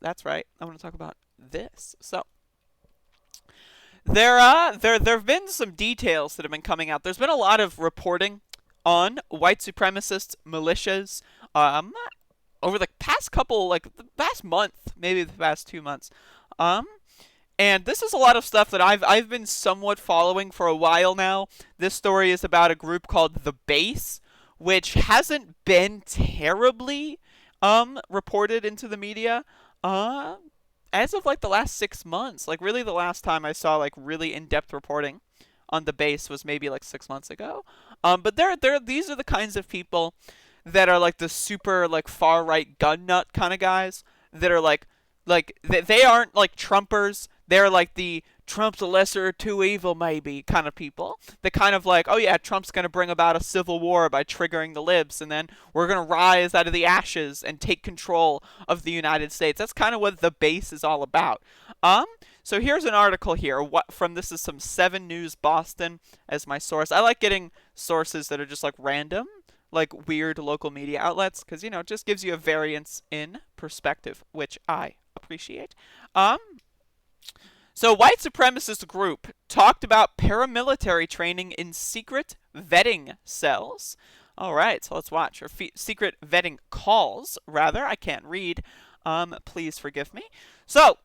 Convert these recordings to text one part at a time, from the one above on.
That's right. I want to talk about this. So there have been some details that have been coming out. There's been a lot of reporting on white supremacist militias um over the past couple, like the past month, maybe the past 2 months. Um and this is a lot of stuff that I've been somewhat following for a while now. This story is about a group called The Base, which hasn't been terribly reported into the media. Uh as of like the last 6 months, like really the last time I saw like really in-depth reporting on The Base was maybe like 6 months ago. But they're these are the kinds of people that are like the super like far right gun nut kind of guys that are they aren't like Trumpers. They're like the Trump's a lesser of two evil maybe kind of people. The kind of like, oh yeah, Trump's gonna bring about a civil war by triggering the libs, and then we're gonna rise out of the ashes and take control of the United States. That's kind of what The Base is all about. Um, so here's an article here. What from this is some 7 News Boston as my source. I like getting sources that are just like random, like weird local media outlets, because it just gives you a variance in perspective, which I appreciate. Um, so white supremacist group talked about paramilitary training in secret vetting cells. All right, so let's watch. Or secret vetting calls, rather. I can't read. Please forgive me. So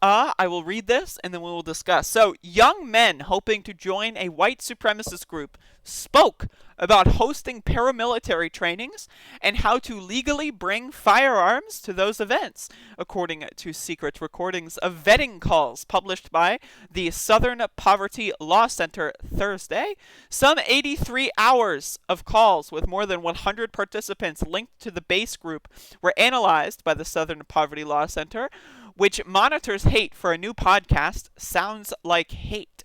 I will read this and then we will discuss. So, young men hoping to join a white supremacist group spoke about hosting paramilitary trainings and how to legally bring firearms to those events, according to secret recordings of vetting calls published by the Southern Poverty Law Center Thursday. Some 83 hours of calls with more than 100 participants linked to the base group were analyzed by the Southern Poverty Law Center, which monitors hate for a new podcast, Sounds Like Hate.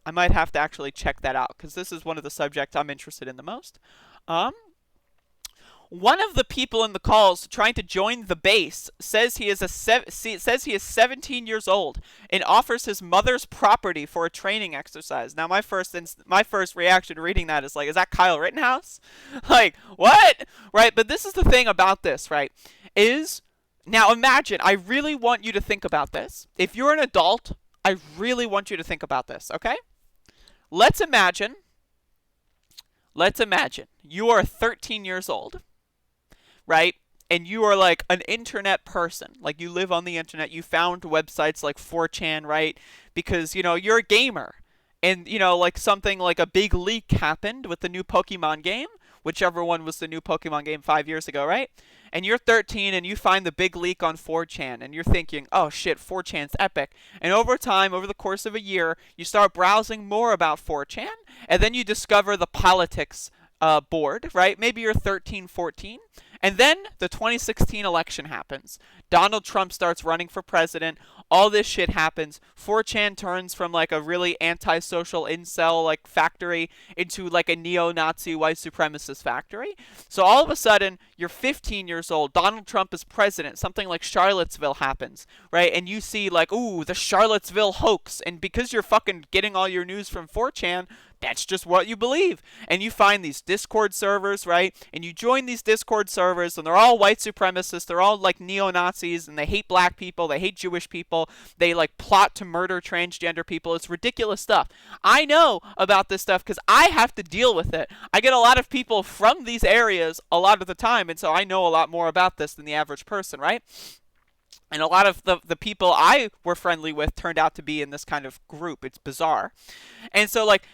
I might have to actually check that out because this is one of the subjects I'm interested in the most. Um, One of the people in the calls trying to join the base says he is 17 years old and offers his mother's property for a training exercise. Now, my first reaction to reading that is like, is that Kyle Rittenhouse? Like, what? Right? But this is the thing about this, right? Is Now imagine, I really want you to think about this. If you're an adult, I really want you to think about this, okay? Let's imagine, you are 13 years old, right? And you are like an internet person. Like you live on the internet. You found websites like 4chan, right? Because, you're a gamer. And, like something like a big leak happened with the new Pokemon game, whichever one was the new Pokemon game 5 years ago, right? And you're 13 and you find the big leak on 4chan and you're thinking, oh shit, 4chan's epic. And over time, over the course of a year, you start browsing more about 4chan and then you discover the politics board, right? Maybe you're 13, 14. And then the 2016 election happens. Donald Trump starts running for president. All this shit happens. 4chan turns from like a really antisocial incel like factory into like a neo-Nazi white supremacist factory. So all of a sudden, you're 15 years old. Donald Trump is president. Something like Charlottesville happens, right? And you see like, ooh, the Charlottesville hoax. And because you're fucking getting all your news from 4chan, that's just what you believe. And you find these Discord servers, right? And you join these Discord servers, and they're all white supremacists. They're all like neo-Nazis, and they hate black people. They hate Jewish people. They like plot to murder transgender people. It's ridiculous stuff. I know about this stuff because I have to deal with it. I get a lot of people from these areas a lot of the time, and so I know a lot more about this than the average person, right? And a lot of the people I were friendly with turned out to be in this kind of group. It's bizarre. And so, like,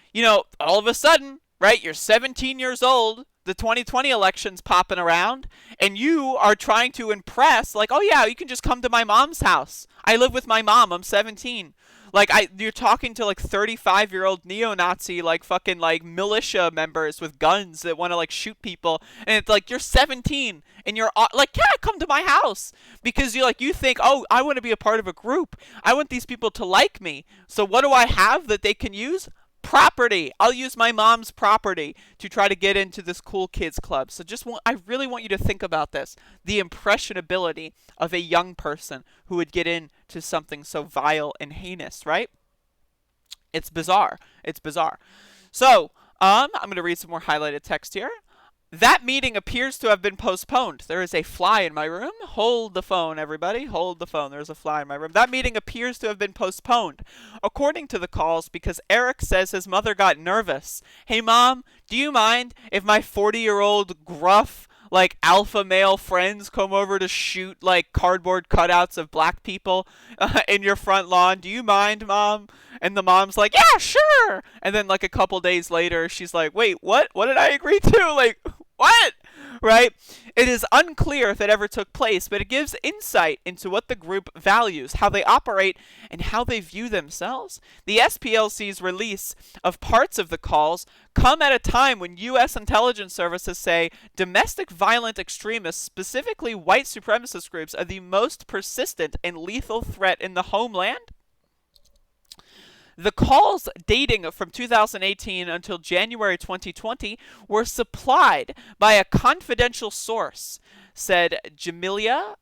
all of a sudden, right, you're 17 years old, the 2020 election's popping around, and you are trying to impress, like, oh yeah, you can just come to my mom's house. I live with my mom, I'm 17. Like, you're talking to like 35-year-old neo-Nazi, like fucking like militia members with guns that want to like shoot people, and it's like you're 17 and you're like, yeah, come to my house because you think, oh, I want to be a part of a group. I want these people to like me. So what do I have that they can use? Property. I'll use my mom's property to try to get into this cool kids club. So I really want you to think about this. The impressionability of a young person who would get into something so vile and heinous, right? It's bizarre. It's bizarre. So, I'm going to read some more highlighted text here. That meeting appears to have been postponed. There is a fly in my room. Hold the phone, everybody. Hold the phone. There's a fly in my room. That meeting appears to have been postponed, according to the calls, because Eric says his mother got nervous. Hey, Mom, do you mind if my 40-year-old gruff, like, alpha male friends come over to shoot, like, cardboard cutouts of black people in your front lawn? Do you mind, Mom? And the mom's like, yeah, sure. And then, like, a couple days later, she's like, wait, what? What did I agree to? Like, what? Right? It is unclear if it ever took place, but it gives insight into what the group values, how they operate, and how they view themselves. The SPLC's release of parts of the calls come at a time when U.S. intelligence services say domestic violent extremists, specifically white supremacist groups, are the most persistent and lethal threat in the homeland. The calls dating from 2018 until January 2020 were supplied by a confidential source, said Jamilia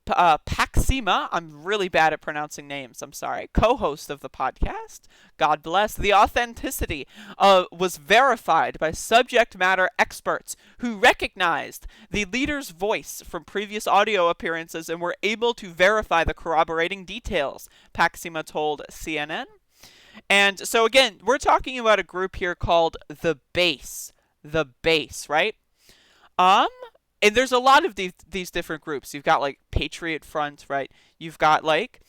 Paxima. I'm really bad at pronouncing names, I'm sorry. Co-host of the podcast. God bless. The authenticity was verified by subject matter experts who recognized the leader's voice from previous audio appearances and were able to verify the corroborating details, Paxima told CNN. And so again, we're talking about a group here called The Base. The Base, right? And there's a lot of these different groups. You've got like Patriot Front, right? You've got like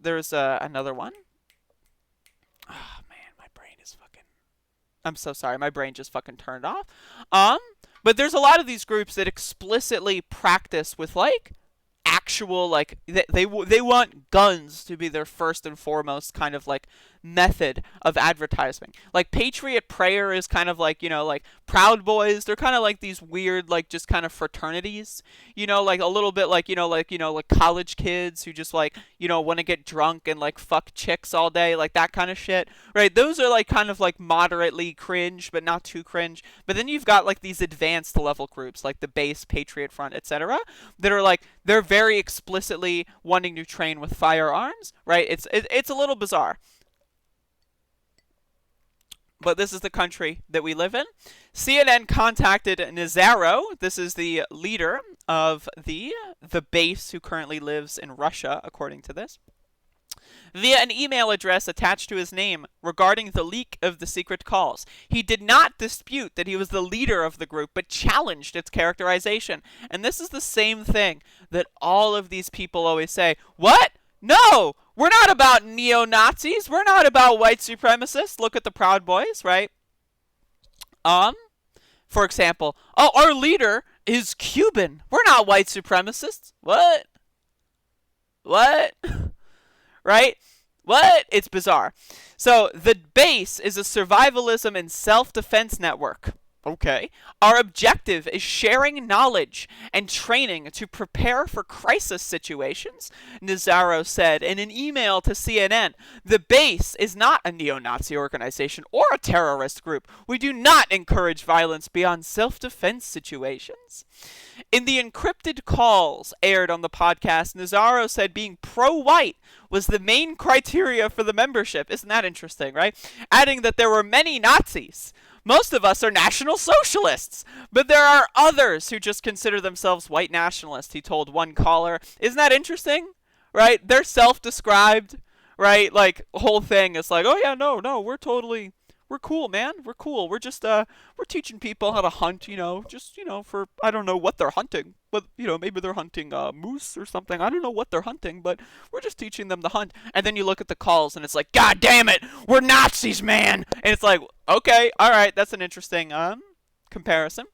there's another one. Oh man, my brain is fucking, I'm so sorry. My brain just fucking turned off. But there's a lot of these groups that explicitly practice with like actual, like, they want guns to be their first and foremost kind of like method of advertising. Like Patriot Prayer is kind of like, you know, like Proud Boys. They're kind of like these weird, like, just kind of fraternities, you know, like a little bit like, like college kids who just like, want to get drunk and like fuck chicks all day, like that kind of shit, right? Those are like kind of like moderately cringe, but not too cringe. But then you've got like these advanced level groups like the Base, Patriot Front, etc., that are like, they're very explicitly wanting to train with firearms, right? It's a little bizarre. But this is the country that we live in. CNN contacted Nazaro. This is the leader of the base who currently lives in Russia, according to this, via an email address attached to his name regarding the leak of the secret calls. He did not dispute that he was the leader of the group, but challenged its characterization. And this is the same thing that all of these people always say. What? No! We're not about neo-Nazis. We're not about white supremacists. Look at the Proud Boys, right? For example, oh, our leader is Cuban. We're not white supremacists. What? Right? What? It's bizarre. So, the base is a survivalism and self-defense network. Okay. Our objective is sharing knowledge and training to prepare for crisis situations, Nazaro said in an email to CNN. The base is not a neo-Nazi organization or a terrorist group. We do not encourage violence beyond self-defense situations. In the encrypted calls aired on the podcast, Nazaro said being pro-white was the main criteria for the membership. Isn't that interesting, right? Adding that there were many Nazis. Most of us are National Socialists, but there are others who just consider themselves white nationalists, he told one caller. Isn't that interesting? Right? They're self-described, right? Like, the whole thing is like, oh yeah, no, we're cool, man. We're cool. We're just, we're teaching people how to hunt, for, I don't know what they're hunting. But, maybe they're hunting moose or something. I don't know what they're hunting, but we're just teaching them to hunt. And then you look at the calls and it's like, God damn it, we're Nazis, man. And it's like, okay, all right, that's an interesting comparison.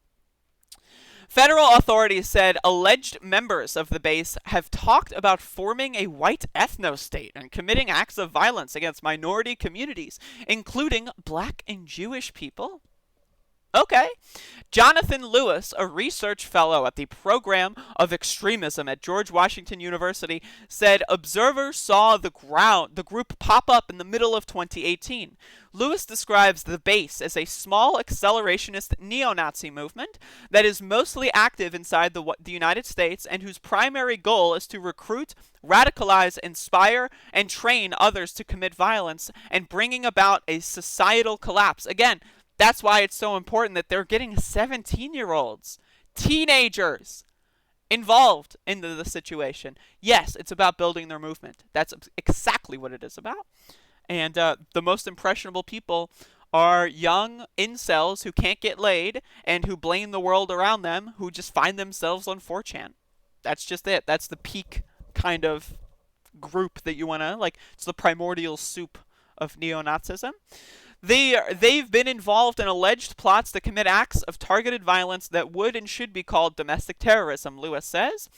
Federal authorities said alleged members of the base have talked about forming a white ethno-state and committing acts of violence against minority communities, including black and Jewish people. Okay. Jonathan Lewis, a research fellow at the Program of Extremism at George Washington University, said observers saw the group pop up in the middle of 2018. Lewis describes the base as a small accelerationist neo-Nazi movement that is mostly active inside the United States and whose primary goal is to recruit, radicalize, inspire, and train others to commit violence and bringing about a societal collapse. Again, That's why it's so important that they're getting 17-year-olds, teenagers, involved into the situation. Yes, it's about building their movement. That's exactly what it is about. And the most impressionable people are young incels who can't get laid and who blame the world around them, who just find themselves on 4chan. That's just it. That's the peak kind of group that you want to, like, it's the primordial soup of neo-Nazism. They've been involved in alleged plots to commit acts of targeted violence that would and should be called domestic terrorism, Lewis says.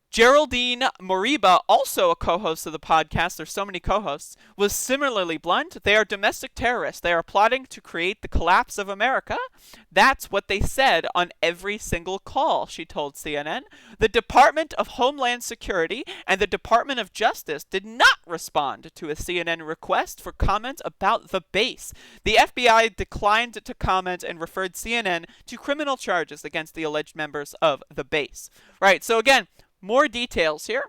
Geraldine Moriba, also a co-host of the podcast, there's so many co-hosts, was similarly blunt. They are domestic terrorists. They are plotting to create the collapse of America. That's what they said on every single call, she told CNN. The Department of Homeland Security and the Department of Justice did not respond to a CNN request for comment about the base. The FBI declined to comment and referred CNN to criminal charges against the alleged members of the base. Right, so again, more details here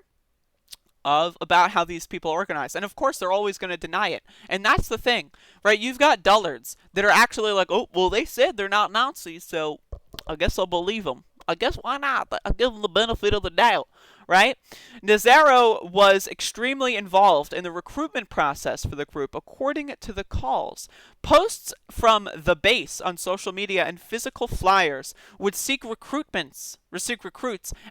about how these people are organized. And of course, they're always going to deny it. And that's the thing, right? You've got dullards that are actually like, oh, well, they said they're not Nazis, so I guess I'll believe them. I guess why not? I'll give them the benefit of the doubt, right? Nazaro was extremely involved in the recruitment process for the group, according to the calls. Posts from the base on social media and physical flyers would seek recruits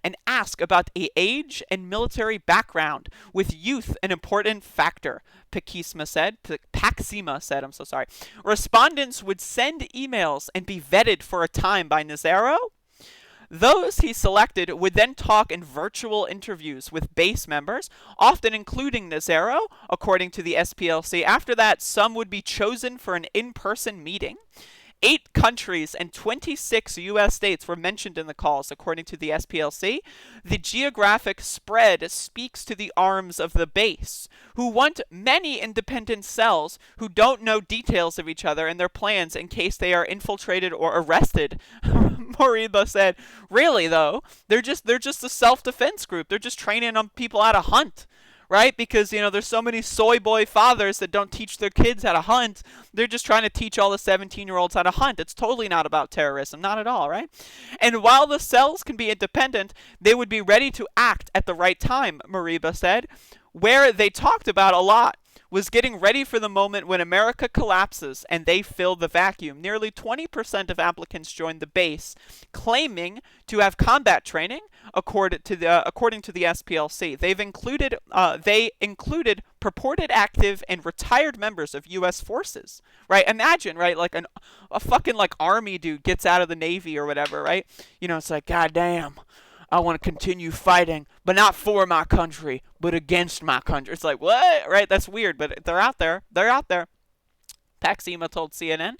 and ask about the age and military background, with youth an important factor, Paxima said, I'm so sorry. Respondents would send emails and be vetted for a time by Nazaro. Those he selected would then talk in virtual interviews with base members, often including Nazaro, according to the SPLC. After that, some would be chosen for an in-person meeting. 8 countries and 26 U.S. states were mentioned in the calls, according to the SPLC. The geographic spread speaks to the arms of the base, who want many independent cells who don't know details of each other and their plans in case they are infiltrated or arrested. Moriba said, really though, they're just a self-defense group. They're just training on people how to hunt. Right? Because, there's so many soy boy fathers that don't teach their kids how to hunt. They're just trying to teach all the 17-year-olds how to hunt. It's totally not about terrorism. Not at all, right? And while the cells can be independent, they would be ready to act at the right time, Moriba said. Where they talked about a lot was getting ready for the moment when America collapses and they fill the vacuum. Nearly 20% of applicants joined the base, claiming to have combat training, according to the SPLC. They included purported active and retired members of U.S. forces. Right? Imagine, right? Like a fucking like army dude gets out of the Navy or whatever, right? It's like, God damn, I want to continue fighting, but not for my country, but against my country. It's like, what? Right? That's weird, but they're out there. They're out there. Paxima told CNN.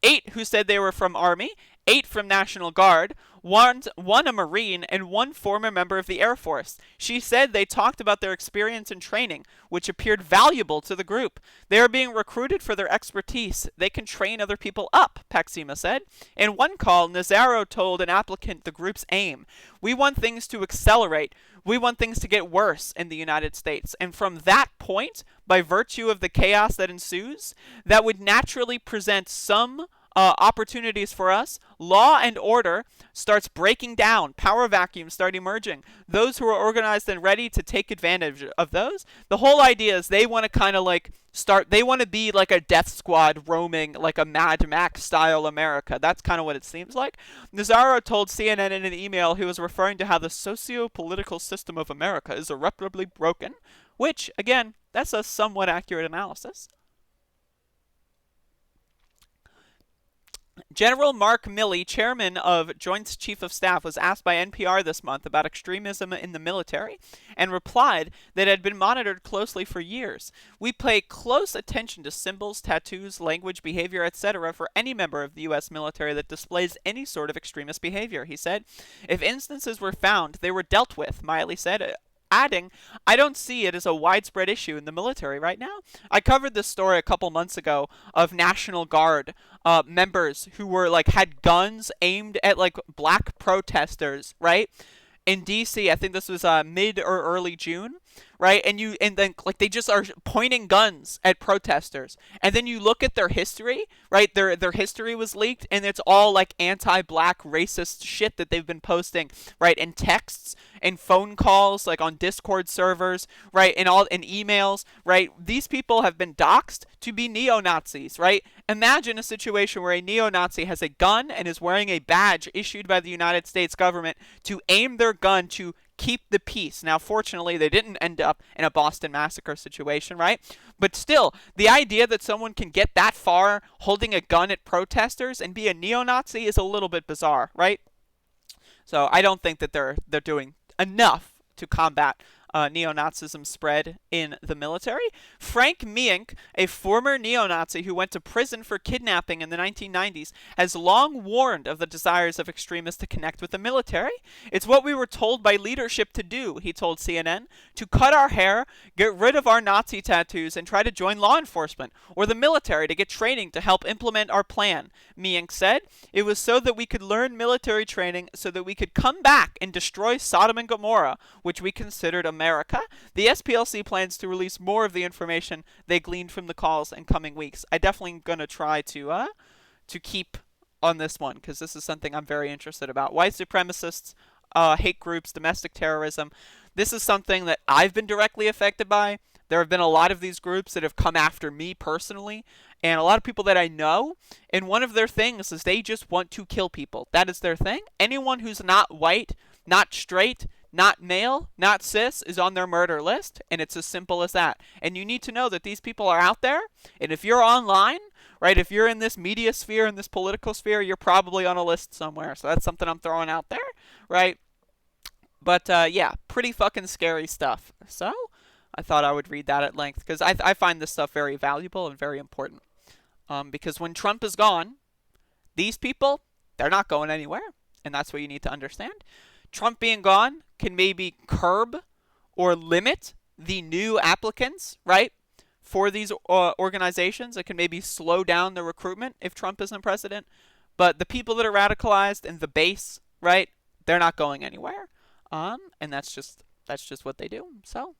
8 who said they were from Army, 8 from National Guard, one a Marine, and 1 former member of the Air Force. She said they talked about their experience and training, which appeared valuable to the group. They are being recruited for their expertise. They can train other people up, Paxima said. In one call, Nazaro told an applicant the group's aim. We want things to accelerate. We want things to get worse in the United States. And from that point, by virtue of the chaos that ensues, that would naturally present some opportunities for us. Law and order starts breaking down. Power vacuums start emerging. Those who are organized and ready to take advantage of those. The whole idea is they want to kind of like they want to be like a death squad roaming like a Mad Max style America. That's kind of what it seems like. Nazaro told CNN in an email he was referring to how the socio-political system of America is irreparably broken, which, again, that's a somewhat accurate analysis. General Mark Milley, chairman of Joint Chief of Staff, was asked by NPR this month about extremism in the military and replied that it had been monitored closely for years. We pay close attention to symbols, tattoos, language, behavior, etc. for any member of the U.S. military that displays any sort of extremist behavior, he said. If instances were found, they were dealt with, Miley said, adding, I don't see it as a widespread issue in the military right now. I covered this story a couple months ago of National Guard members who were like had guns aimed at like black protesters, right? In DC, I think this was mid or early June. right? And then like they just are pointing guns at protesters. And then you look at their history, right? Their history was leaked, and it's all like anti-black racist shit that they've been posting, right? In texts and phone calls, like on Discord servers, right? And all in emails, right? These people have been doxxed to be neo-Nazis, right? Imagine a situation where a neo-Nazi has a gun and is wearing a badge issued by the United States government to aim their gun to keep the peace. Now, fortunately, they didn't end up in a Boston Massacre situation, right? But still, the idea that someone can get that far holding a gun at protesters and be a neo-Nazi is a little bit bizarre, right? So I don't think that they're doing enough to combat neo-Nazism spread in the military. Frank Mienk, a former neo-Nazi who went to prison for kidnapping in the 1990s, has long warned of the desires of extremists to connect with the military. It's what we were told by leadership to do, he told CNN, to cut our hair, get rid of our Nazi tattoos, and try to join law enforcement or the military to get training to help implement our plan, Mienk said. It was so that we could learn military training so that we could come back and destroy Sodom and Gomorrah, which we considered America. The SPLC plans to release more of the information they gleaned from the calls in coming weeks. I definitely am going to try to keep on this one because this is something I'm very interested about. White supremacists, hate groups, domestic terrorism. This is something that I've been directly affected by. There have been a lot of these groups that have come after me personally, and a lot of people that I know, and one of their things is they just want to kill people. That is their thing. Anyone who's not white, not straight, not male, not cis is on their murder list, and it's as simple as that. And you need to know that these people are out there, and if you're online, right, if you're in this media sphere, in this political sphere, you're probably on a list somewhere. So that's something I'm throwing out there, right? But yeah, pretty fucking scary stuff. So I thought I would read that at length because I find this stuff very valuable and very important. Because when Trump is gone, these people, they're not going anywhere, and that's what you need to understand. Trump being gone can maybe curb or limit the new applicants, right, for these organizations. It can maybe slow down the recruitment if Trump isn't president. But the people that are radicalized and the base, right, they're not going anywhere. And that's just what they do. So